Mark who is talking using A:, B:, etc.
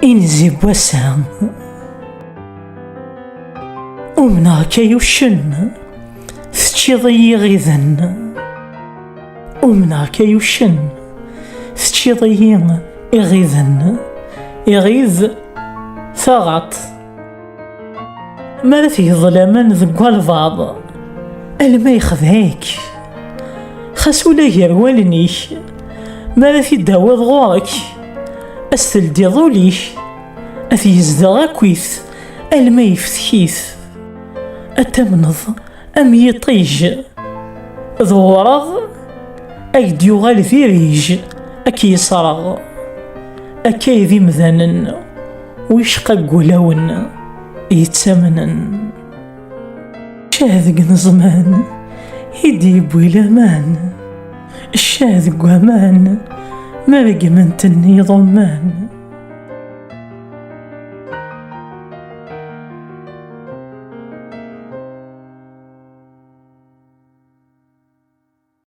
A: إنزي بوسام ومنا كيوشن ستشيضي غيذن ومنا كيوشن ستشيضي إغيذن إغيذ ثغط ما فيه ظلاما ذق البعض الما يخذهيك خاس ولا غير والنيش ما في داوض غورك أستلدي ظوليش أفي يزدغ كويث الما يفتكيث أتمنض أم يطيج ظورغ أيد يغال في ريج أكي يصرغ أكي ذي مذنن ويشقى قولون يتسمنن شاذق نظمان يديب ويلامان الشاذق ومان ما بقى من تني ضمان